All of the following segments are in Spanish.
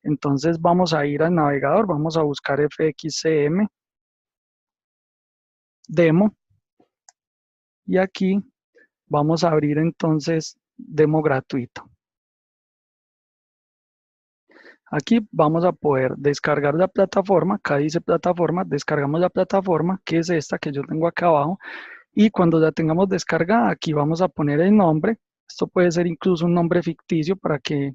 Entonces vamos a ir al navegador, vamos a buscar FXCM demo y aquí vamos a abrir entonces demo gratuito. Aquí vamos a poder descargar la plataforma, acá dice plataforma, descargamos la plataforma, que es esta que yo tengo acá abajo, y cuando la tengamos descargada, aquí vamos a poner el nombre. Esto puede ser incluso un nombre ficticio para que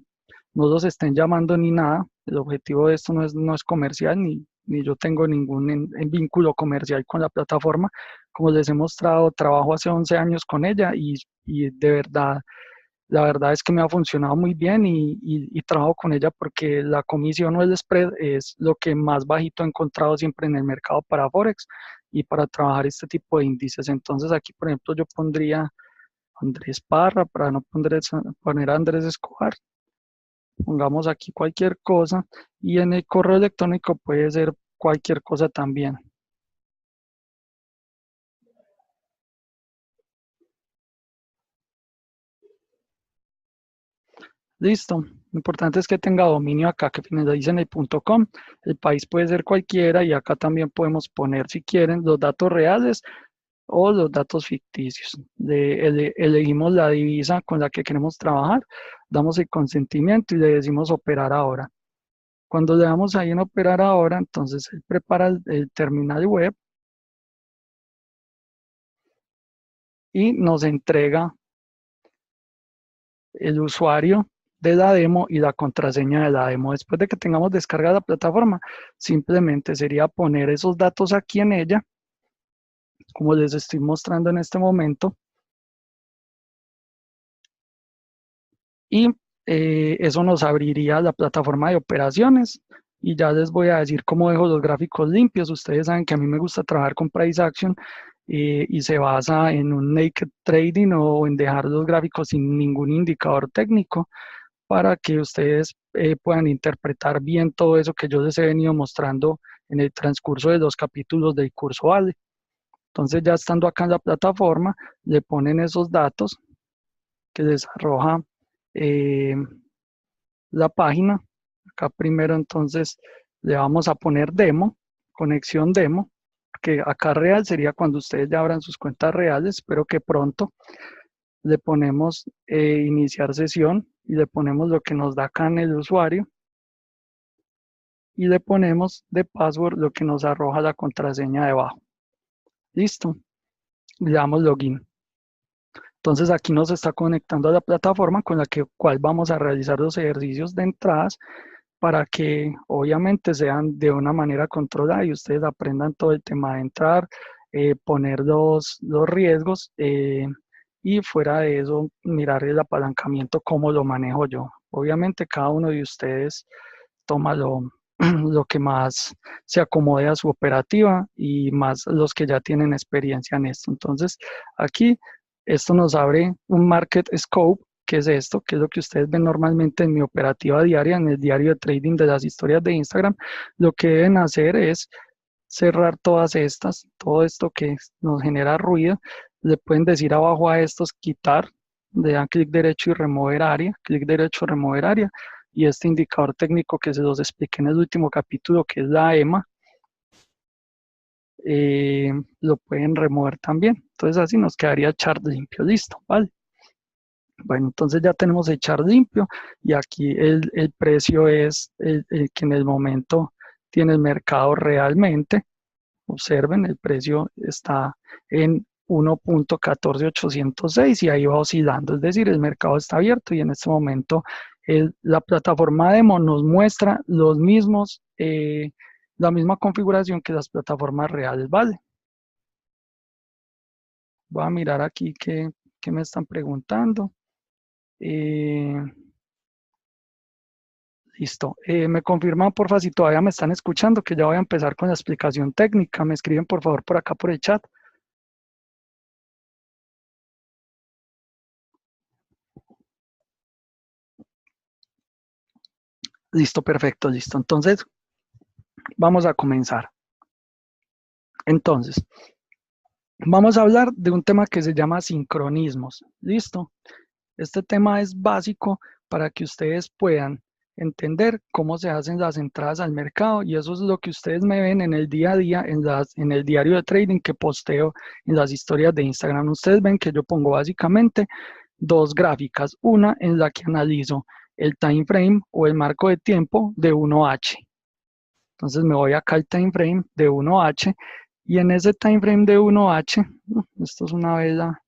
no los estén llamando ni nada. El objetivo de esto no es comercial, ni yo tengo ningún en vínculo comercial con la plataforma. Como les he mostrado, trabajo hace 11 años con ella y de verdad, la verdad es que me ha funcionado muy bien y trabajo con ella porque la comisión o el spread es lo que más bajito he encontrado siempre en el mercado para Forex y para trabajar este tipo de índices. Entonces aquí, por ejemplo, yo pondría Andrés Parra para no poner a Andrés Escobar. Pongamos aquí cualquier cosa y en el correo electrónico puede ser cualquier cosa también. Listo. Lo importante es que tenga dominio acá que finalice en el .com. El país puede ser cualquiera y acá también podemos poner, si quieren, los datos reales o los datos ficticios. Elegimos la divisa con la que queremos trabajar, damos el consentimiento y le decimos operar ahora. Cuando le damos ahí en operar ahora, entonces él prepara el terminal web y nos entrega el usuario de la demo y la contraseña de la demo. Después de que tengamos descargada la plataforma, simplemente sería poner esos datos aquí en ella, como les estoy mostrando en este momento, y eso nos abriría la plataforma de operaciones. Y ya les voy a decir cómo dejo los gráficos limpios. Ustedes saben que a mí me gusta trabajar con price action y se basa en un naked trading o en dejar los gráficos sin ningún indicador técnico para que ustedes puedan interpretar bien todo eso que yo les he venido mostrando en el transcurso de los capítulos del curso ALE. Entonces ya estando acá en la plataforma, le ponen esos datos que les arroja eh, la página. Acá primero entonces le vamos a poner demo, conexión demo, que acá real sería cuando ustedes ya abran sus cuentas reales, espero que pronto. Le ponemos iniciar sesión y le ponemos lo que nos da acá en el usuario y le ponemos de password lo que nos arroja la contraseña debajo. Listo. Le damos login. Entonces aquí nos está conectando a la plataforma con la cual vamos a realizar los ejercicios de entradas para que obviamente sean de una manera controlada y ustedes aprendan todo el tema de entrar, poner los riesgos y fuera de eso mirar el apalancamiento, cómo lo manejo yo. Obviamente cada uno de ustedes toma lo que más se acomode a su operativa y más los que ya tienen experiencia en esto. Entonces aquí esto nos abre un Market Scope, que es esto, que es lo que ustedes ven normalmente en mi operativa diaria, en el diario de trading de las historias de Instagram. Lo que deben hacer es cerrar todas estas, todo esto que nos genera ruido. Le pueden decir abajo a estos quitar, le dan clic derecho y remover área, clic derecho, remover área, y este indicador técnico que se los expliqué en el último capítulo, que es la EMA, lo pueden remover también. Entonces así nos quedaría chart limpio, listo, ¿vale? Bueno, entonces ya tenemos el chart limpio y aquí el precio es el que en el momento tiene el mercado realmente. Observen, el precio está en 1.14806 y ahí va oscilando, es decir, el mercado está abierto y en este momento la plataforma demo nos muestra los mismos, la misma configuración que las plataformas reales, ¿vale? Voy a mirar aquí qué me están preguntando. Listo. Me confirman, porfa, si todavía me están escuchando, que ya voy a empezar con la explicación técnica. Me escriben, por favor, por acá por el chat. Listo, perfecto, listo. Entonces, vamos a comenzar. Entonces, vamos a hablar de un tema que se llama sincronismos. ¿Listo? Este tema es básico para que ustedes puedan entender cómo se hacen las entradas al mercado y eso es lo que ustedes me ven en el día a día, en el diario de trading que posteo en las historias de Instagram. Ustedes ven que yo pongo básicamente dos gráficas, una en la que analizo el time frame o el marco de tiempo de 1H. Entonces me voy acá al time frame de 1H y en ese time frame de 1H, esto es una vela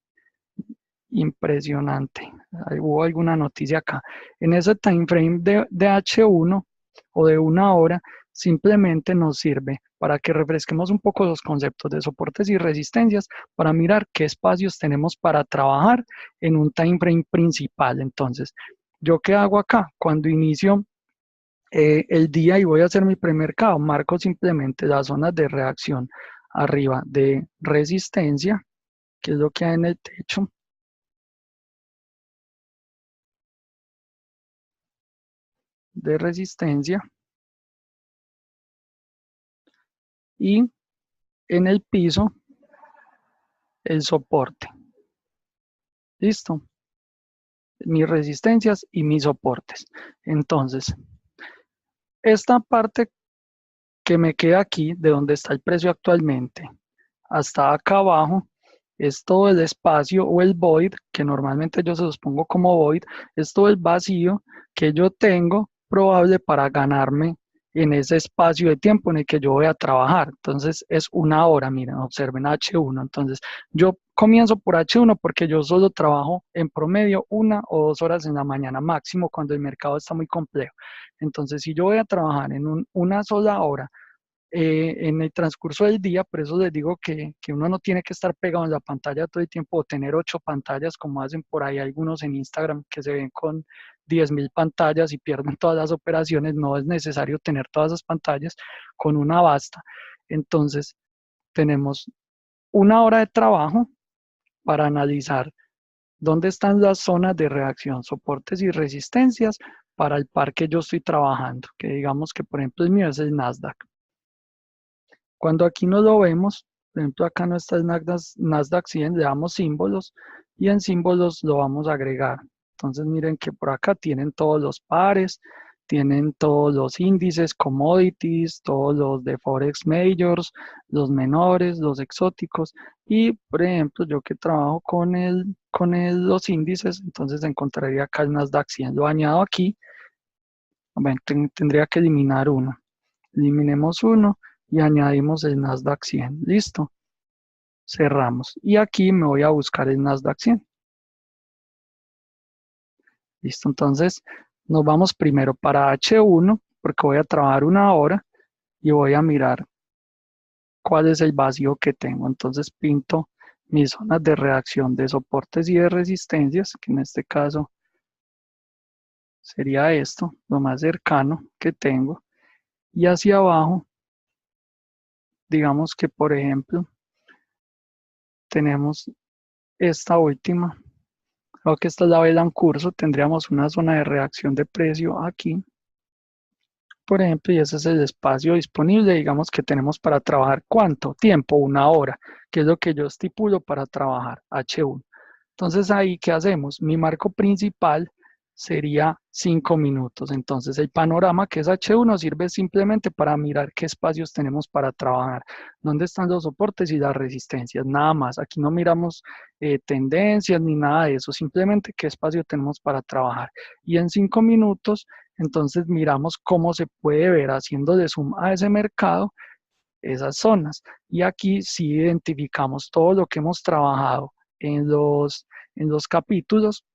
impresionante. Hubo alguna noticia acá. En ese time frame de H1 o de una hora, simplemente nos sirve para que refresquemos un poco los conceptos de soportes y resistencias para mirar qué espacios tenemos para trabajar en un time frame principal. Entonces, ¿yo qué hago acá? Cuando inicio el día y voy a hacer mi premercado, marco simplemente las zonas de reacción arriba de resistencia, que es lo que hay en el techo, de resistencia, y en el piso el soporte. ¿Listo? Mis resistencias y mis soportes. Entonces, esta parte que me queda aquí, de donde está el precio actualmente, hasta acá abajo, es todo el espacio o el void, que normalmente yo se los pongo como void, es todo el vacío que yo tengo probable para ganarme en ese espacio de tiempo en el que yo voy a trabajar. Entonces es una hora, miren, observen H1. Entonces yo comienzo por H1 porque yo solo trabajo en promedio 1 o 2 horas en la mañana máximo cuando el mercado está muy complejo. Entonces si yo voy a trabajar en una sola hora, en el transcurso del día, por eso les digo que uno no tiene que estar pegado en la pantalla todo el tiempo o tener 8 pantallas como hacen por ahí algunos en Instagram que se ven con 10.000 pantallas y pierden todas las operaciones. No es necesario tener todas esas pantallas, con una basta. Entonces, tenemos una hora de trabajo para analizar dónde están las zonas de reacción, soportes y resistencias para el par que yo estoy trabajando, que digamos que por ejemplo el mío es el Nasdaq. Cuando aquí no lo vemos, por ejemplo acá no está el Nasdaq 100, le damos símbolos y en símbolos lo vamos a agregar. Entonces miren que por acá tienen todos los pares, tienen todos los índices, commodities, todos los de Forex Majors, los menores, los exóticos y por ejemplo yo que trabajo los índices, entonces encontraría acá el Nasdaq 100, lo añado aquí. Bueno, tendría que eliminar uno. Eliminemos uno y añadimos el Nasdaq 100. Listo. Cerramos. Y aquí me voy a buscar el Nasdaq 100. Listo. Entonces, nos vamos primero para H1, porque voy a trabajar una hora y voy a mirar cuál es el vacío que tengo. Entonces, pinto mis zonas de reacción de soportes y de resistencias, que en este caso sería esto, lo más cercano que tengo. Y hacia abajo, digamos que por ejemplo, tenemos esta última. Creo que esta es la vela en curso, tendríamos una zona de reacción de precio aquí, por ejemplo, y ese es el espacio disponible, digamos que tenemos para trabajar ¿cuánto? Tiempo, una hora, que es lo que yo estipulo para trabajar, H1. Entonces ahí, ¿qué hacemos? Mi marco principal sería 5 minutos. Entonces el panorama que es H1 sirve simplemente para mirar qué espacios tenemos para trabajar, dónde están los soportes y las resistencias, nada más. Aquí no miramos tendencias ni nada de eso, simplemente qué espacio tenemos para trabajar. Y en 5 minutos, entonces miramos cómo se puede ver haciendo de zoom a ese mercado esas zonas. Y aquí sí identificamos todo lo que hemos trabajado en los capítulos,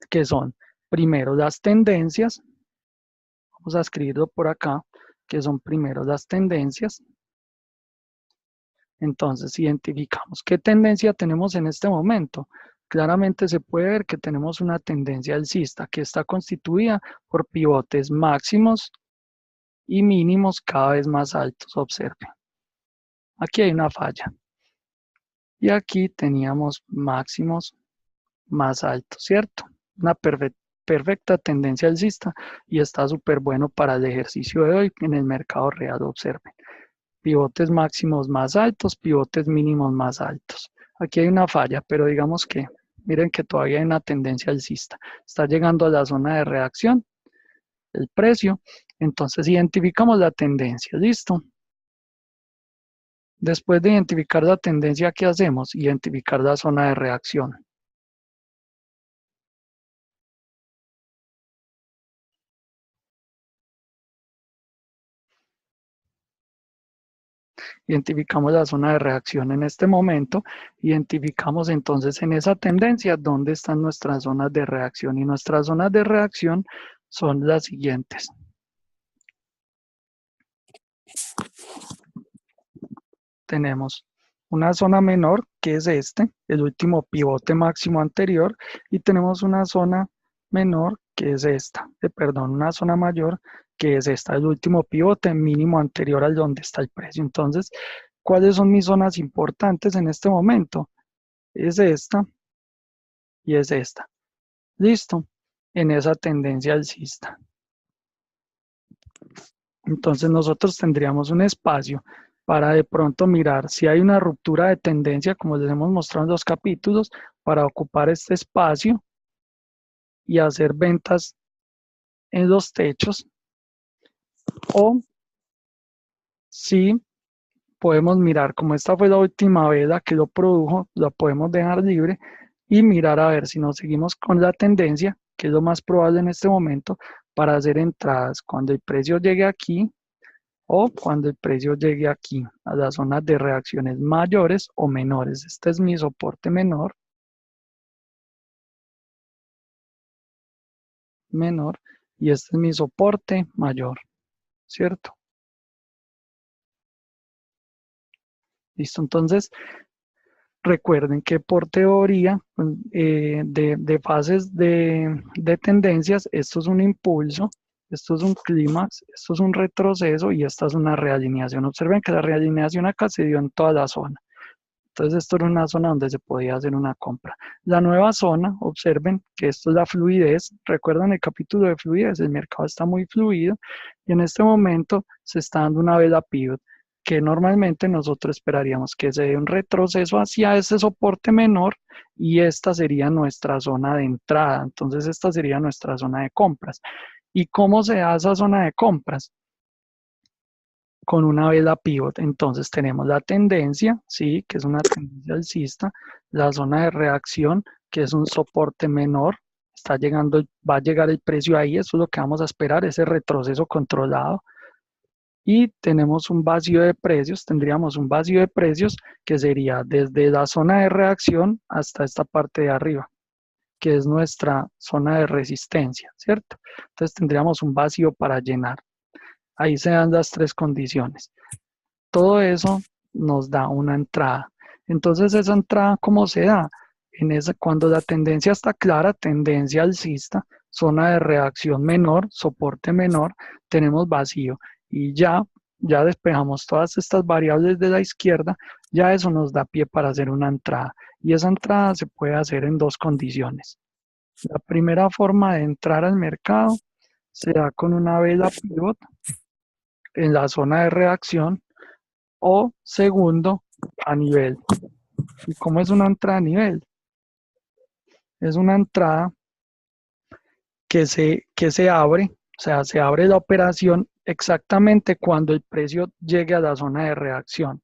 que son primero las tendencias, vamos a escribirlo por acá, que son primero las tendencias. Entonces identificamos qué tendencia tenemos en este momento. Claramente se puede ver que tenemos una tendencia alcista que está constituida por pivotes máximos y mínimos cada vez más altos. Observen. Aquí hay una falla. Y aquí teníamos máximos más altos, ¿cierto? Una perfecta tendencia alcista y está súper bueno para el ejercicio de hoy en el mercado real. Observen. Pivotes máximos más altos, pivotes mínimos más altos. Aquí hay una falla, pero digamos que, miren que todavía hay una tendencia alcista. Está llegando a la zona de reacción el precio. Entonces identificamos la tendencia, ¿listo? Después de identificar la tendencia, ¿qué hacemos? Identificar la zona de reacción. Identificamos la zona de reacción en este momento, identificamos entonces en esa tendencia dónde están nuestras zonas de reacción, y nuestras zonas de reacción son las siguientes. Tenemos una zona menor, que es el último pivote máximo anterior, y tenemos una zona menor, que es esta, perdón, una zona mayor, que es esta, el último pivote mínimo anterior al donde está el precio. Entonces, ¿cuáles son mis zonas importantes en este momento? Es esta y es esta. ¿Listo? En esa tendencia alcista. Entonces nosotros tendríamos un espacio para de pronto mirar si hay una ruptura de tendencia, como les hemos mostrado en los capítulos, para ocupar este espacio y hacer ventas en los techos. O si podemos mirar, como esta fue la última vela que lo produjo, la podemos dejar libre y mirar a ver si nos seguimos con la tendencia, que es lo más probable en este momento, para hacer entradas cuando el precio llegue aquí o cuando el precio llegue aquí, a las zonas de reacciones mayores o menores. Este es mi soporte menor, y este es mi soporte mayor, ¿cierto? Listo, entonces recuerden que por teoría de fases de tendencias, esto es un impulso, esto es un clímax, esto es un retroceso y esta es una realineación. Observen que la realineación acá se dio en toda la zona. Entonces esto era una zona donde se podía hacer una compra. La nueva zona, observen que esto es la fluidez. Recuerdan el capítulo de fluidez, el mercado está muy fluido y en este momento se está dando una vela pivot, que normalmente nosotros esperaríamos que se dé un retroceso hacia ese soporte menor y esta sería nuestra zona de entrada. Entonces esta sería nuestra zona de compras. ¿Y cómo se da esa zona de compras? Con una vela pivot. Entonces tenemos la tendencia, ¿sí? Que es una tendencia alcista, la zona de reacción, que es un soporte menor, está llegando, va a llegar el precio ahí, eso es lo que vamos a esperar, ese retroceso controlado. Y tenemos un vacío de precios, tendríamos un vacío de precios que sería desde la zona de reacción hasta esta parte de arriba, que es nuestra zona de resistencia, ¿cierto? Entonces tendríamos un vacío para llenar. Ahí se dan las tres condiciones. Todo eso nos da una entrada. Entonces, esa entrada, ¿cómo se da? Cuando la tendencia está clara, tendencia alcista, zona de reacción menor, soporte menor, tenemos vacío. Y ya despejamos todas estas variables de la izquierda, ya eso nos da pie para hacer una entrada. Y esa entrada se puede hacer en dos condiciones. La primera forma de entrar al mercado se da con una vela pivot en la zona de reacción, o segundo, a nivel. ¿Y cómo es una entrada a nivel? Es una entrada que se abre, o sea, se abre la operación exactamente cuando el precio llegue a la zona de reacción.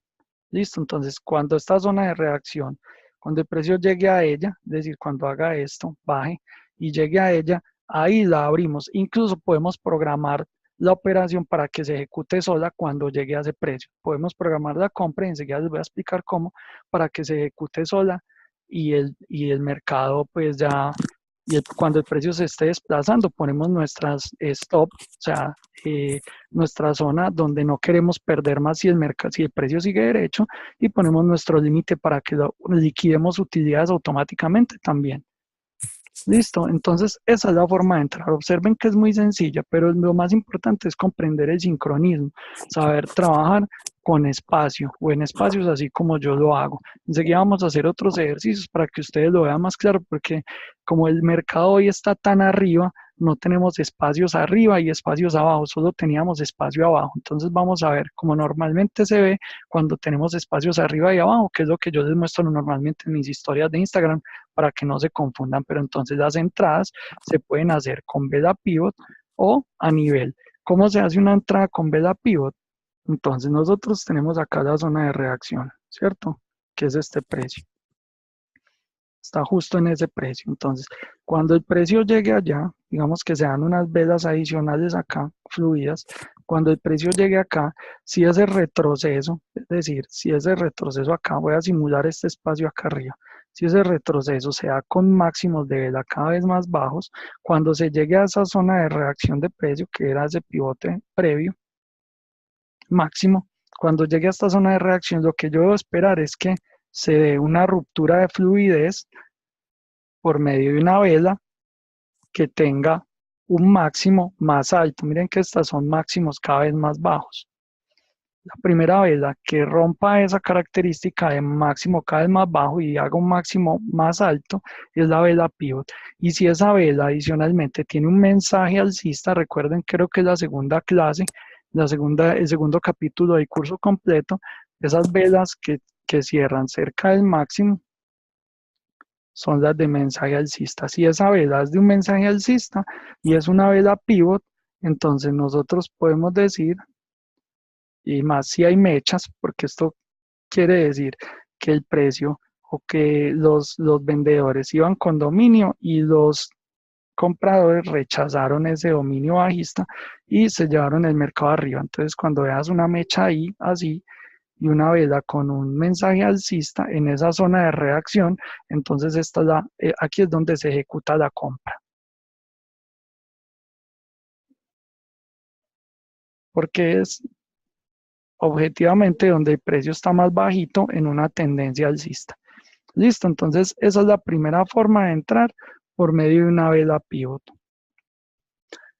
¿Listo? Entonces, cuando esta zona de reacción, cuando el precio llegue a ella, es decir, cuando haga esto, baje y llegue a ella, ahí la abrimos. Incluso podemos programar la operación para que se ejecute sola cuando llegue a ese precio. Podemos programar la compra y enseguida les voy a explicar cómo, para que se ejecute sola y el mercado pues ya, cuando el precio se esté desplazando, ponemos nuestras stop, o sea, nuestra zona donde no queremos perder más si el precio sigue derecho, y ponemos nuestro límite para que liquidemos utilidades automáticamente también. Listo, entonces esa es la forma de entrar. Observen que es muy sencilla, pero lo más importante es comprender el sincronismo, saber trabajar con espacio o en espacios así como yo lo hago. Enseguida vamos a hacer otros ejercicios para que ustedes lo vean más claro, porque como el mercado hoy está tan arriba, no tenemos espacios arriba y espacios abajo, solo teníamos espacio abajo. Entonces vamos a ver cómo normalmente se ve cuando tenemos espacios arriba y abajo, que es lo que yo les muestro normalmente en mis historias de Instagram, para que no se confundan. Pero entonces las entradas se pueden hacer con vela pivot o a nivel. ¿Cómo se hace una entrada con vela pivot? Entonces nosotros tenemos acá la zona de reacción, ¿cierto? Que es este precio. Está justo en ese precio. Entonces, cuando el precio llegue allá, digamos que se dan unas velas adicionales acá, fluidas, cuando el precio llegue acá, si ese retroceso, es decir, si ese retroceso acá, voy a simular este espacio acá arriba, si ese retroceso se da con máximos de vela cada vez más bajos, cuando se llegue a esa zona de reacción de precio, que era ese pivote previo, máximo, cuando llegue a esta zona de reacción, lo que yo debo esperar es que se dé una ruptura de fluidez por medio de una vela que tenga un máximo más alto. Miren que estas son máximos cada vez más bajos. La primera vela que rompa esa característica de máximo cada vez más bajo y haga un máximo más alto es la vela pivot. Y si esa vela adicionalmente tiene un mensaje alcista, recuerden, creo que es la segunda clase, el segundo capítulo del curso completo, esas velas que cierran cerca del máximo son las de mensaje alcista. Si esa vela es de un mensaje alcista y es una vela pivot, entonces nosotros podemos decir, y más si hay mechas, porque esto quiere decir que el precio o que los vendedores iban con dominio y los compradores rechazaron ese dominio bajista y se llevaron el mercado arriba. Entonces, cuando veas una mecha ahí, así, y una vela con un mensaje alcista en esa zona de reacción, entonces aquí es donde se ejecuta la compra. Porque es objetivamente donde el precio está más bajito en una tendencia alcista. Listo, entonces esa es la primera forma de entrar por medio de una vela pivot.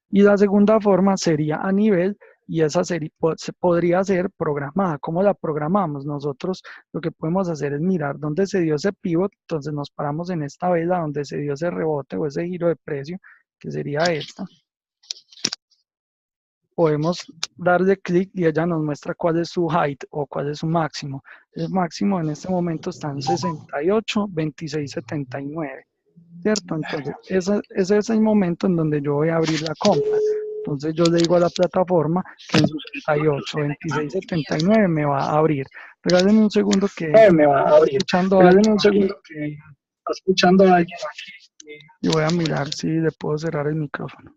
Y la segunda forma sería a nivel y esa se podría ser programada. ¿Cómo la programamos? Nosotros lo que podemos hacer es mirar dónde se dio ese pivot, entonces nos paramos en esta vela donde se dio ese rebote o ese giro de precio, que sería esta. Podemos darle clic y ella nos muestra cuál es su height o cuál es su máximo. El máximo en este momento está en 68, 26, 79. ¿Cierto? Entonces, ese es el momento en donde yo voy a abrir la compra. Entonces, yo le digo a la plataforma que en 68, 26, 79 me va a abrir. Regálenme un segundo que me va a está abrir. escuchando a Regálenme alguien un aquí segundo que está escuchando a alguien aquí. y voy a mirar si le puedo cerrar el micrófono.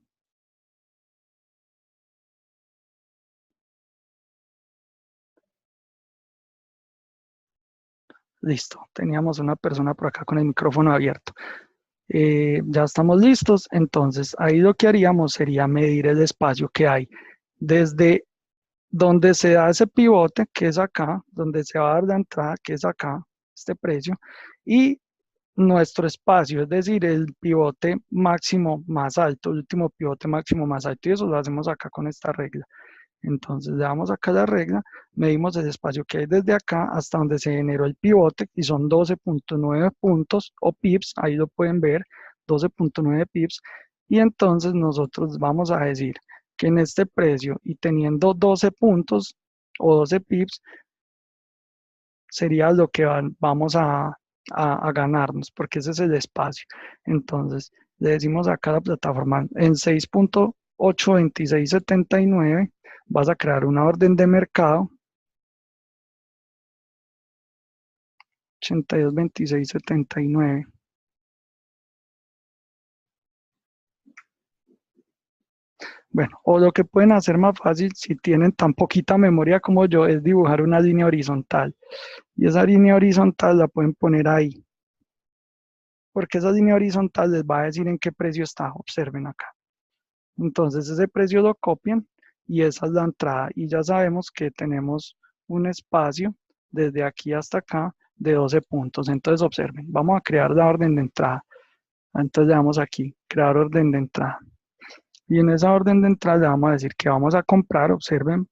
Listo, teníamos una persona por acá con el micrófono abierto. Ya estamos listos, entonces ahí lo que haríamos sería medir el espacio que hay desde donde se da ese pivote, que es acá, donde se va a dar la entrada, que es acá, este precio, y nuestro espacio, es decir, el pivote máximo más alto, el último pivote máximo más alto, y eso lo hacemos acá con esta regla. Entonces le damos acá la regla, medimos el espacio que hay desde acá hasta donde se generó el pivote y son 12.9 puntos o pips, ahí lo pueden ver, 12.9 pips. Y entonces nosotros vamos a decir que en este precio y teniendo 12 puntos o 12 pips sería lo que vamos a ganarnos, porque ese es el espacio. Entonces le decimos acá a la plataforma en 6.82679 vas a crear una orden de mercado 822679. Bueno, o lo que pueden hacer más fácil si tienen tan poquita memoria como yo es dibujar una línea horizontal. Y esa línea horizontal la pueden poner ahí. Porque esa línea horizontal les va a decir en qué precio está. Observen acá. Entonces ese precio lo copian y esa es la entrada. Y ya sabemos que tenemos un espacio desde aquí hasta acá de 12 puntos. Entonces observen, vamos a crear la orden de entrada. Entonces le damos aquí, crear orden de entrada. Y en esa orden de entrada le vamos a decir que vamos a comprar, observen,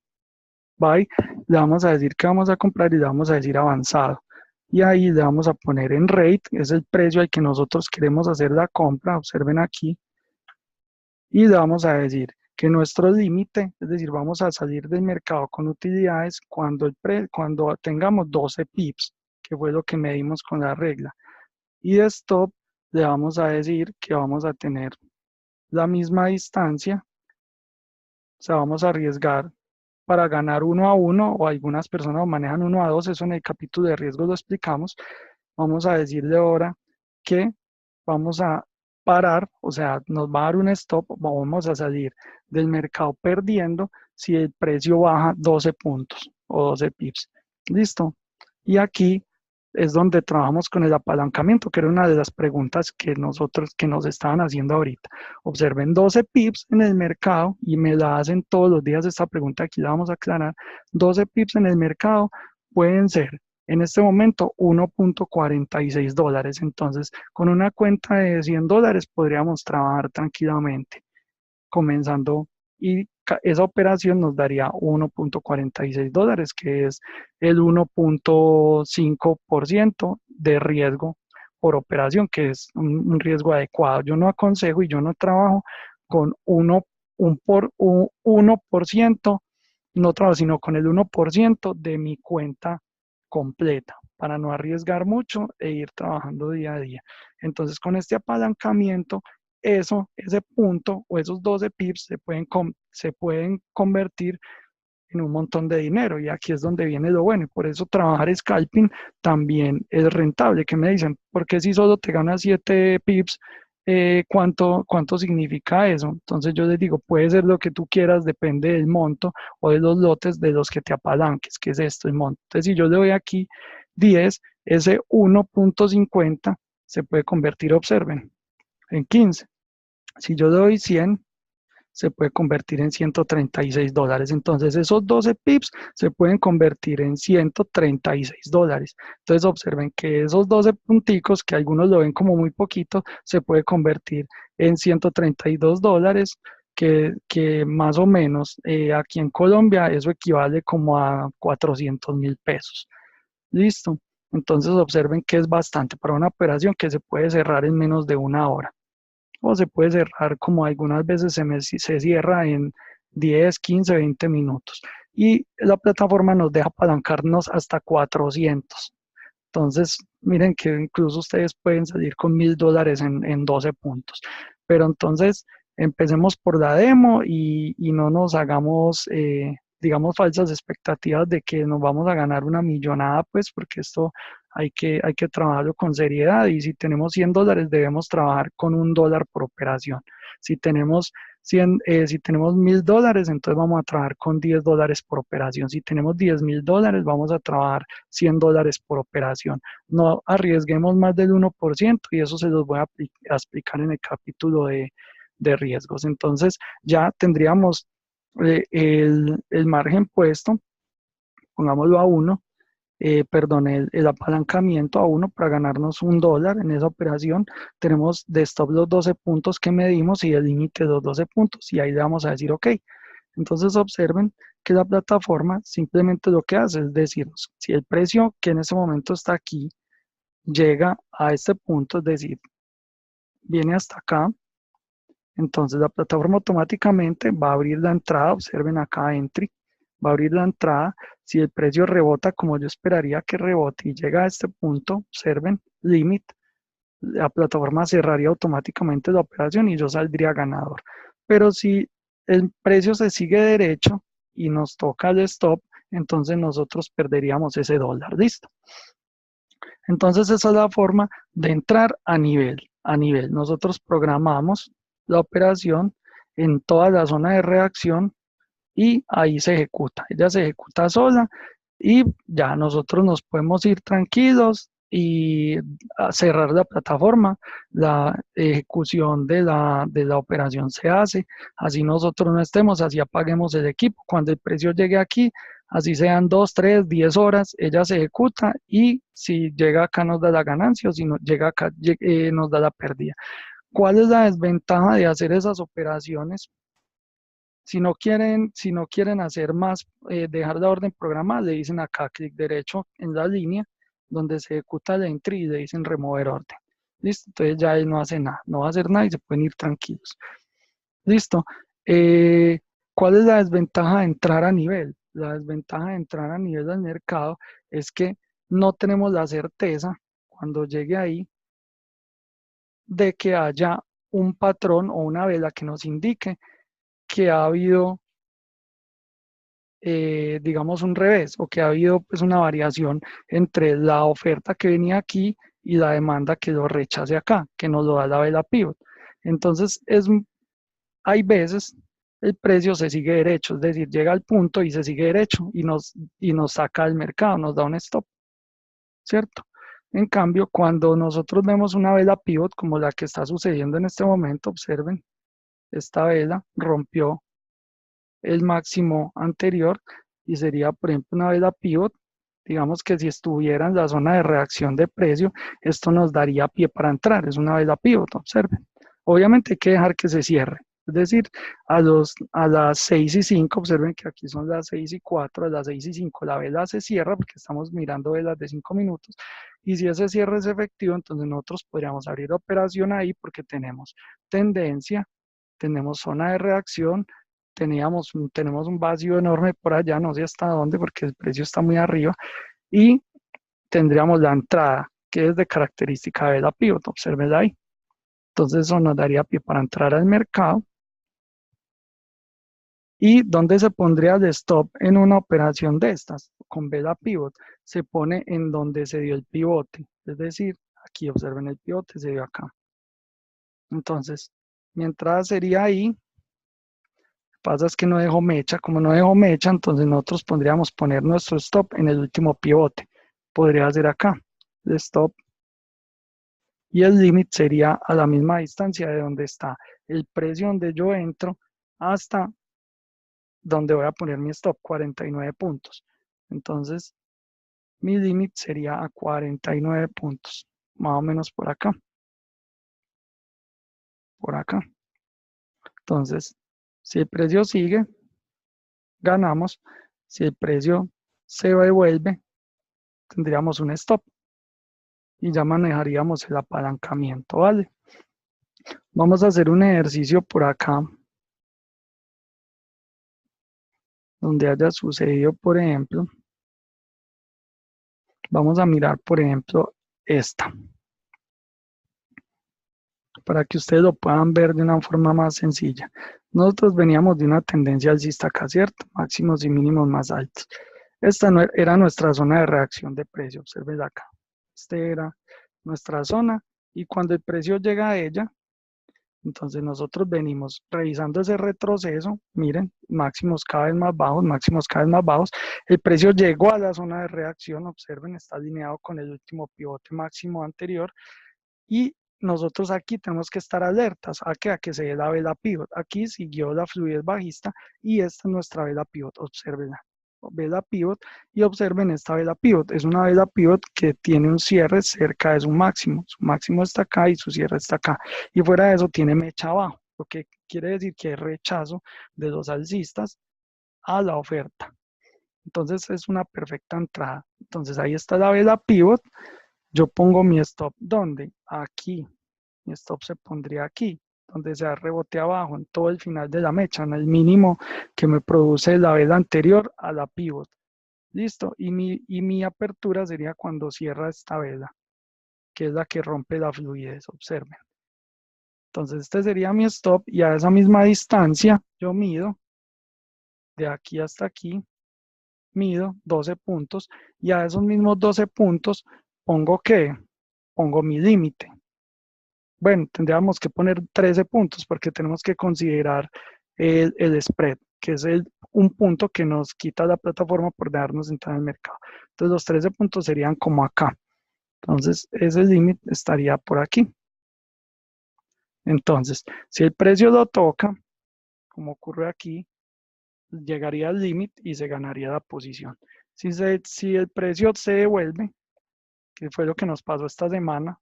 buy, le vamos a decir que vamos a comprar y le vamos a decir avanzado. Y ahí le vamos a poner en rate, es el precio al que nosotros queremos hacer la compra, observen aquí. Y le vamos a decir que nuestro límite, es decir, vamos a salir del mercado con utilidades cuando tengamos 12 pips, que fue lo que medimos con la regla. Y de stop le vamos a decir que vamos a tener la misma distancia O sea, vamos a arriesgar para ganar 1 a 1 o algunas personas manejan 1 a 2, eso en el capítulo de riesgos lo explicamos. Vamos a decirle ahora que vamos a parar, o sea, nos va a dar un stop, vamos a salir del mercado perdiendo si el precio baja 12 puntos o 12 pips. ¿Listo? Y aquí es donde trabajamos con el apalancamiento, que era una de las preguntas que nos estaban haciendo ahorita. Observen 12 pips en el mercado y me la hacen todos los días esta pregunta, aquí la vamos a aclarar. 12 pips en el mercado pueden ser en este momento 1.46 dólares. Entonces, con una cuenta de 100 dólares podríamos trabajar tranquilamente, comenzando y esa operación nos daría 1.46 dólares, que es el 1.5% de riesgo por operación, que es un riesgo adecuado. Yo no aconsejo y yo no trabajo con 1%, no trabajo, sino con el 1% de mi cuenta completa para no arriesgar mucho e ir trabajando día a día. Entonces, con este apalancamiento, ese punto o esos 12 pips se pueden convertir en un montón de dinero y aquí es donde viene lo bueno y por eso trabajar scalping también es rentable. ¿Qué me dicen? Porque si solo te ganas 7 pips, ¿cuánto significa eso? Entonces yo les digo, puede ser lo que tú quieras, depende del monto o de los lotes de los que te apalanques, que es esto, el monto. Entonces si yo le doy aquí 10, ese 1.50 se puede convertir, observen, en 15. Si yo doy 100, se puede convertir en 136 dólares. Entonces, esos 12 pips se pueden convertir en 136 dólares. Entonces, observen que esos 12 punticos, que algunos lo ven como muy poquito, se puede convertir en 132 dólares, que más o menos aquí en Colombia eso equivale como a 400.000 pesos. Listo. Entonces, observen que es bastante para una operación que se puede cerrar en menos de 1 hora o se puede cerrar como algunas veces se cierra en 10, 15, 20 minutos. Y la plataforma nos deja apalancarnos hasta 400. Entonces, miren que incluso ustedes pueden salir con 1.000 dólares en 12 puntos. Pero entonces, empecemos por la demo y no nos hagamos, digamos, falsas expectativas de que nos vamos a ganar una millonada, pues, porque esto hay que trabajarlo con seriedad. Y si tenemos 100 dólares, debemos trabajar con $1 por operación. Si tenemos si tenemos 1.000 dólares, entonces vamos a trabajar con 10 dólares por operación. Si tenemos 10.000 dólares, vamos a trabajar 100 dólares por operación. No arriesguemos más del 1% y eso se los voy a explicar en el capítulo de riesgos. Entonces ya tendríamos el margen puesto, pongámoslo a 1, perdón, el apalancamiento a 1 para ganarnos $1 en esa operación. Tenemos de stop los 12 puntos que medimos y el límite de los 12 puntos y ahí le vamos a decir ok. Entonces observen que la plataforma simplemente lo que hace es decirnos si el precio que en este momento está aquí llega a este punto, es decir, viene hasta acá, entonces la plataforma automáticamente va a abrir la entrada, observen acá entry, va a abrir la entrada. Si el precio rebota como yo esperaría que rebote y llega a este punto, observen, limit, la plataforma cerraría automáticamente la operación y yo saldría ganador. Pero si el precio se sigue derecho y nos toca el stop, entonces nosotros perderíamos ese $. ¿Listo? Entonces esa es la forma de entrar a nivel. A nivel. Nosotros programamos la operación en toda la zona de reacción y ahí se ejecuta. Ella se ejecuta sola y ya nosotros nos podemos ir tranquilos y cerrar la plataforma. La ejecución de la operación se hace, así nosotros no estemos, así apaguemos el equipo. Cuando el precio llegue aquí, así sean 2, 3, 10 horas, ella se ejecuta y si llega acá nos da la ganancia o si no llega acá nos da la pérdida. ¿Cuál es la desventaja de hacer esas operaciones? Si no quieren hacer más, dejar la orden programada, le dicen acá clic derecho en la línea donde se ejecuta el entry y le dicen remover orden. Listo, entonces ya él no hace nada, no va a hacer nada y se pueden ir tranquilos. Listo. Eh, ¿Cuál es la desventaja de entrar a nivel? La desventaja de entrar a nivel del mercado es que no tenemos la certeza cuando llegue ahí de que haya un patrón o una vela que nos indique que ha habido digamos, un revés o que ha habido pues una variación entre la oferta que venía aquí y la demanda que lo rechace acá, que nos lo da la vela pivot. Entonces, hay veces el precio se sigue derecho, es decir, llega al punto y se sigue derecho y nos saca del mercado, nos da un stop, ¿cierto? En cambio, cuando nosotros vemos una vela pivot como la que está sucediendo en este momento, observen, esta vela rompió el máximo anterior y sería, por ejemplo, una vela pivot. Digamos que si estuviera en la zona de reacción de precio, esto nos daría pie para entrar. Es una vela pivot, observen. Obviamente hay que dejar que se cierre. Es decir, a las 6:05, observen que aquí son las 6:04, a las 6:05 la vela se cierra porque estamos mirando velas de 5 minutos. Y si ese cierre es efectivo, entonces nosotros podríamos abrir operación ahí porque tenemos tendencia, tenemos zona de reacción, tenemos un vacío enorme por allá, no sé hasta dónde porque el precio está muy arriba, y tendríamos la entrada, que es de característica de la pivot, observen ahí. Entonces eso nos daría pie para entrar al mercado. ¿Y dónde se pondría el stop en una operación de estas? Con vela pivot, se pone en donde se dio el pivote, es decir, aquí observen el pivote, se dio acá. Entonces, mi entrada sería ahí. Pasa es que no dejo mecha, como no dejo mecha, entonces nosotros podríamos poner nuestro stop en el último pivote. Podría ser acá, el stop, y el límite sería a la misma distancia de donde está el precio donde yo entro hasta donde voy a poner mi stop, 49 puntos. Entonces, mi límite sería a 49 puntos, más o menos por acá. Por acá. Entonces, si el precio sigue, ganamos. Si el precio se devuelve, tendríamos un stop y ya manejaríamos el apalancamiento, ¿vale? Vamos a hacer un ejercicio por acá donde haya sucedido, por ejemplo, vamos a mirar, por ejemplo, esta, para que ustedes lo puedan ver de una forma más sencilla. Nosotros veníamos de una tendencia alcista acá, ¿cierto? Máximos y mínimos más altos. Esta no era nuestra zona de reacción de precio, observen acá. Esta era nuestra zona y cuando el precio llega a ella, entonces nosotros venimos revisando ese retroceso, miren, máximos cada vez más bajos, máximos cada vez más bajos. El precio llegó a la zona de reacción, observen, está alineado con el último pivote máximo anterior y nosotros aquí tenemos que estar alertas a que se dé la vela pivot. Aquí siguió la fluidez bajista y esta es nuestra vela pivot, observenla. Vela pivot y observen esta vela pivot. Es una vela pivot que tiene un cierre cerca de su máximo. Su máximo está acá y su cierre está acá. Y fuera de eso tiene mecha abajo, lo que quiere decir que hay rechazo de los alcistas a la oferta. Entonces es una perfecta entrada. Entonces ahí está la vela pivot. Yo pongo mi stop, ¿dónde? Aquí. Mi stop se pondría aquí, donde se da rebote abajo, en todo el final de la mecha, en el mínimo que me produce la vela anterior a la pivot. ¿Listo? Y mi apertura sería cuando cierra esta vela, que es la que rompe la fluidez, observen. Entonces este sería mi stop y a esa misma distancia yo mido, de aquí hasta aquí, mido 12 puntos y a esos mismos 12 puntos pongo ¿qué? Pongo mi límite. Bueno, tendríamos que poner 13 puntos porque tenemos que considerar el spread, que es un punto que nos quita la plataforma por dejarnos entrar en el mercado. Entonces los 13 puntos serían como acá. Entonces ese límite estaría por aquí. Entonces, si el precio lo toca, como ocurre aquí, llegaría al límite y se ganaría la posición. Si el precio se devuelve, que fue lo que nos pasó esta semana,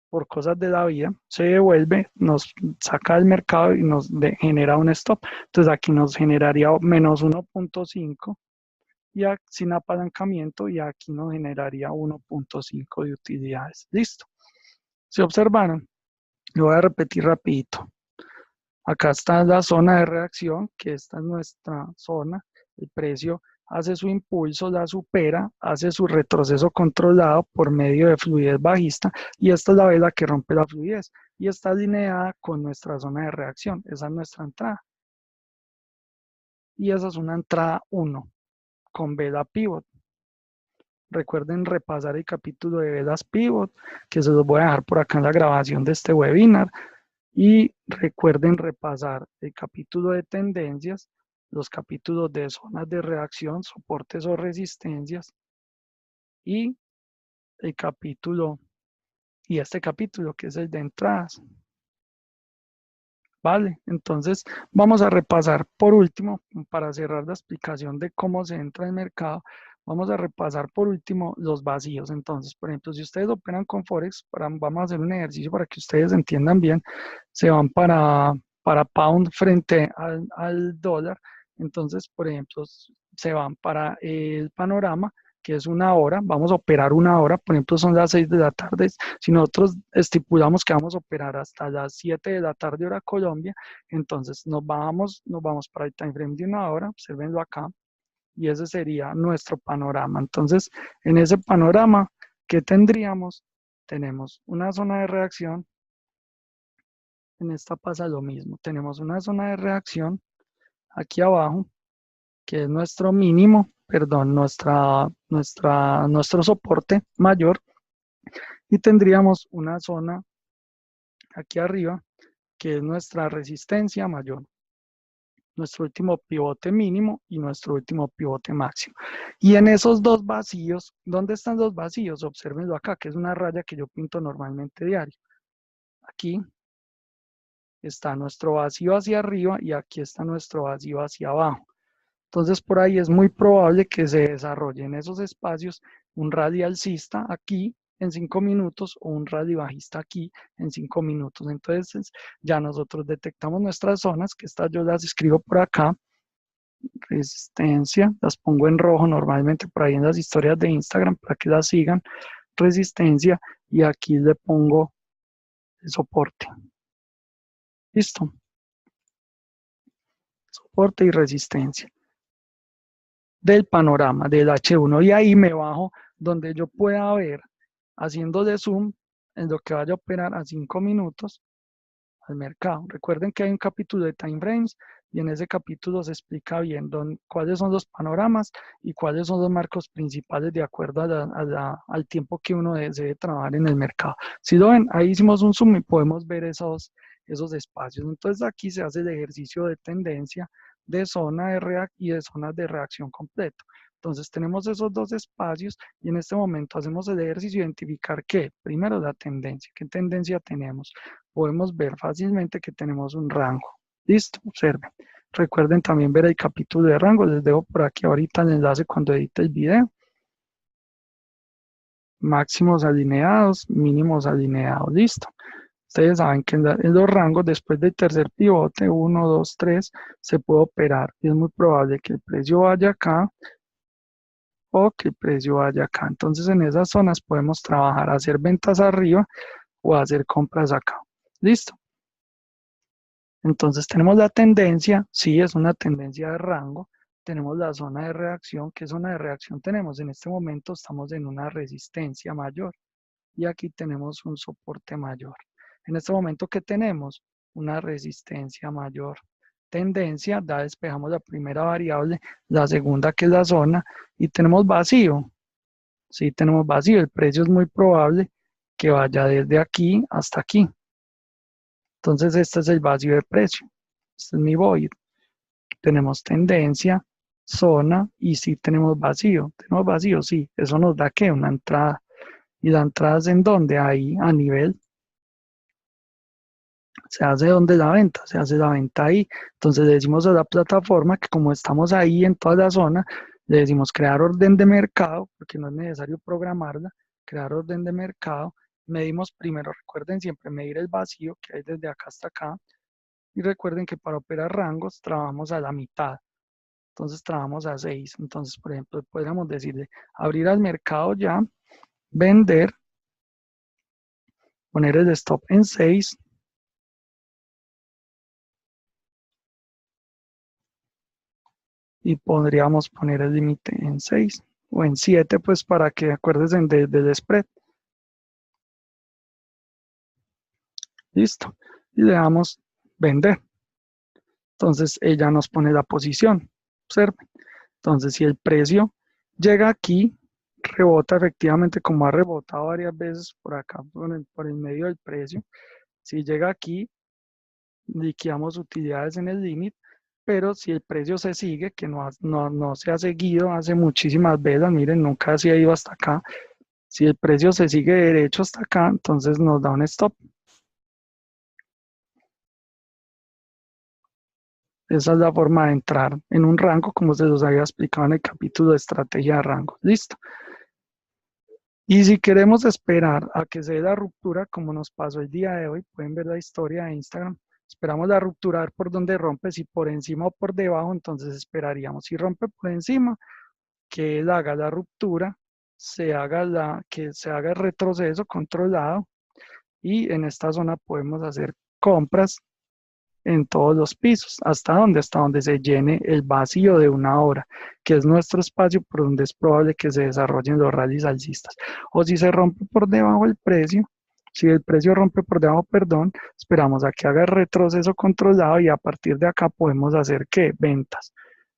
por cosas de la vida, se devuelve, nos saca del mercado y nos genera un stop. Entonces aquí nos generaría menos 1.5 y sin apalancamiento y aquí nos generaría 1.5 de utilidades. Listo. ¿Se observaron? Lo voy a repetir rapidito. Acá está la zona de reacción, que esta es nuestra zona. El precio hace su impulso, la supera, hace su retroceso controlado por medio de fluidez bajista y esta es la vela que rompe la fluidez y está alineada con nuestra zona de reacción. Esa es nuestra entrada. y esa es una entrada 1 con vela pivot. Recuerden repasar el capítulo de velas pivot, que se los voy a dejar por acá en la grabación de este webinar. Y recuerden repasar el capítulo de tendencias, los capítulos de zonas de reacción, soportes o resistencias, y el capítulo, y este capítulo que es el de entradas. Vale, entonces vamos a repasar por último, para cerrar la explicación de cómo se entra al mercado, vamos a repasar por último los vacíos. Entonces, por ejemplo, si ustedes operan con Forex, vamos a hacer un ejercicio para que ustedes entiendan bien, se van para pound frente al dólar. Entonces, por ejemplo, se van para el panorama, que es una hora, vamos a operar una hora, por ejemplo, son las 6 de la tarde. Si nosotros estipulamos que vamos a operar hasta las 7 de la tarde hora Colombia, entonces nos vamos para el time frame de una hora, observenlo acá, y ese sería nuestro panorama. Entonces, en ese panorama, ¿qué tendríamos? Tenemos una zona de reacción, en esta pasa lo mismo, tenemos una zona de reacción aquí abajo, que es nuestro mínimo, perdón, nuestro soporte mayor, y tendríamos una zona aquí arriba, que es nuestra resistencia mayor, nuestro último pivote mínimo y nuestro último pivote máximo. Y en esos dos vacíos, ¿dónde están los vacíos? Obsérvenlo acá, que es una raya que yo pinto normalmente diario. Aquí está nuestro vacío hacia arriba y aquí está nuestro vacío hacia abajo. Entonces por ahí es muy probable que se desarrolle en esos espacios un rally alcista aquí en 5 minutos o un rally bajista aquí en 5 minutos. Entonces ya nosotros detectamos nuestras zonas, que estas yo las escribo por acá, resistencia, las pongo en rojo normalmente por ahí en las historias de Instagram para que las sigan, resistencia, y aquí le pongo el soporte. Listo. Soporte y resistencia del panorama del H1, y ahí me bajo donde yo pueda ver, haciendo de zoom en lo que vaya a operar a 5 minutos al mercado. Recuerden que hay un capítulo de time frames y en ese capítulo se explica bien cuáles son los panoramas y cuáles son los marcos principales de acuerdo al tiempo que uno debe trabajar en el mercado. Si lo ven, ahí hicimos un zoom y podemos ver esos espacios. Entonces aquí se hace el ejercicio de tendencia, de zona de y de zonas de reacción completo. Entonces tenemos esos dos espacios y en este momento hacemos el ejercicio de identificar qué. Primero la tendencia. ¿Qué tendencia tenemos? Podemos ver fácilmente que tenemos un rango. Listo, observen. Recuerden también ver el capítulo de rango. Les dejo por aquí ahorita el enlace cuando edite el video. Máximos alineados, mínimos alineados. Listo. Ustedes saben que en los rangos, después del tercer pivote, 1, 2, 3, se puede operar. Y es muy probable que el precio vaya acá o que el precio vaya acá. Entonces, en esas zonas podemos trabajar, hacer ventas arriba o hacer compras acá. Listo. Entonces tenemos la tendencia, sí, es una tendencia de rango. Tenemos la zona de reacción. ¿Qué zona de reacción tenemos? En este momento estamos en una resistencia mayor y aquí tenemos un soporte mayor. En este momento, ¿qué tenemos? Una resistencia mayor. Tendencia, ya despejamos la primera variable, la segunda que es la zona, y tenemos vacío. Sí, tenemos vacío. El precio es muy probable que vaya desde aquí hasta aquí. Entonces, este es el vacío de precio. Este es mi void. Tenemos tendencia, zona y sí tenemos vacío. Tenemos vacío, sí. Eso nos da ¿qué? Una entrada. ¿Y la entrada es en dónde? Ahí, a nivel. Se hace donde la venta, se hace la venta ahí. Entonces le decimos a la plataforma que como estamos ahí en toda la zona, le decimos crear orden de mercado, porque no es necesario programarla, crear orden de mercado. Medimos primero, recuerden siempre medir el vacío que hay desde acá hasta acá. Y recuerden que para operar rangos trabajamos a la mitad. Entonces trabajamos a 6. Entonces, por ejemplo, podríamos decirle abrir al mercado ya, vender, poner el stop en 6. Y podríamos poner el límite en 6 o en 7, pues para que acuérdense del spread. Listo. Y le damos vender. Entonces ella nos pone la posición. Observen. Entonces, si el precio llega aquí, rebota efectivamente como ha rebotado varias veces por acá, por el medio del precio. Si llega aquí, liquidamos utilidades en el límite, pero si el precio se sigue, que no se ha seguido hace muchísimas veces, miren, nunca se ha ido hasta acá. Si el precio se sigue derecho hasta acá, entonces nos da un stop. Esa es la forma de entrar en un rango, como se los había explicado en el capítulo de estrategia de rango. Listo. Y si queremos esperar a que se dé la ruptura, como nos pasó el día de hoy, pueden ver la historia de Instagram. Esperamos la ruptura, a ver por dónde rompe, si por encima o por debajo, entonces esperaríamos. Si rompe por encima, que él haga la ruptura, que se haga el retroceso controlado y en esta zona podemos hacer compras en todos los pisos. ¿Hasta dónde? Hasta donde se llene el vacío de una hora, que es nuestro espacio por donde es probable que se desarrollen los rallies alcistas. O si se rompe por debajo el precio, si el precio rompe por debajo, perdón, esperamos a que haga el retroceso controlado y a partir de acá podemos hacer ¿qué? Ventas.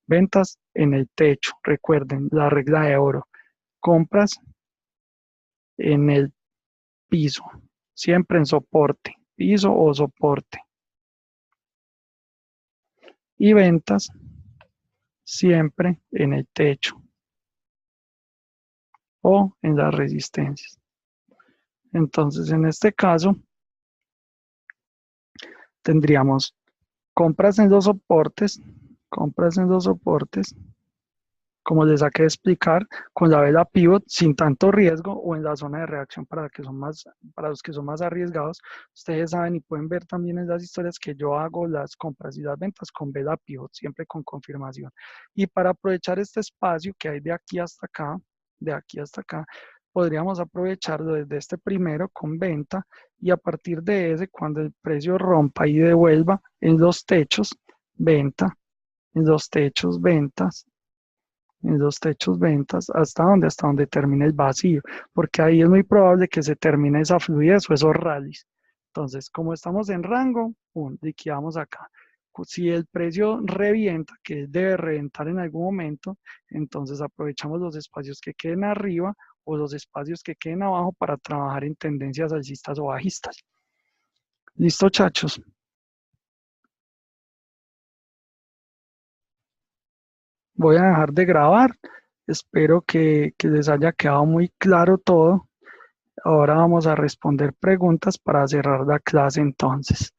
Ventas en el techo. Recuerden la regla de oro. Compras en el piso. Siempre en soporte. Piso o soporte. Y ventas siempre en el techo o en las resistencias. Entonces, en este caso, tendríamos compras en los soportes, como les acabé de explicar, con la vela pivot sin tanto riesgo o en la zona de reacción para los que son más arriesgados. Ustedes saben y pueden ver también en las historias que yo hago las compras y las ventas con vela pivot, siempre con confirmación. Y para aprovechar este espacio que hay de aquí hasta acá, podríamos aprovecharlo desde este primero con venta y a partir de ese, cuando el precio rompa y devuelva en los techos, venta, en los techos, ventas, en los techos ventas, hasta donde termine el vacío, porque ahí es muy probable que se termine esa fluidez o esos rallies. Entonces, como estamos en rango, liquidamos acá. Si el precio revienta, que debe reventar en algún momento, entonces aprovechamos los espacios que queden arriba o los espacios que queden abajo para trabajar en tendencias alcistas o bajistas. ¿Listo, chachos? Voy a dejar de grabar. Espero que les haya quedado muy claro todo. Ahora vamos a responder preguntas para cerrar la clase entonces.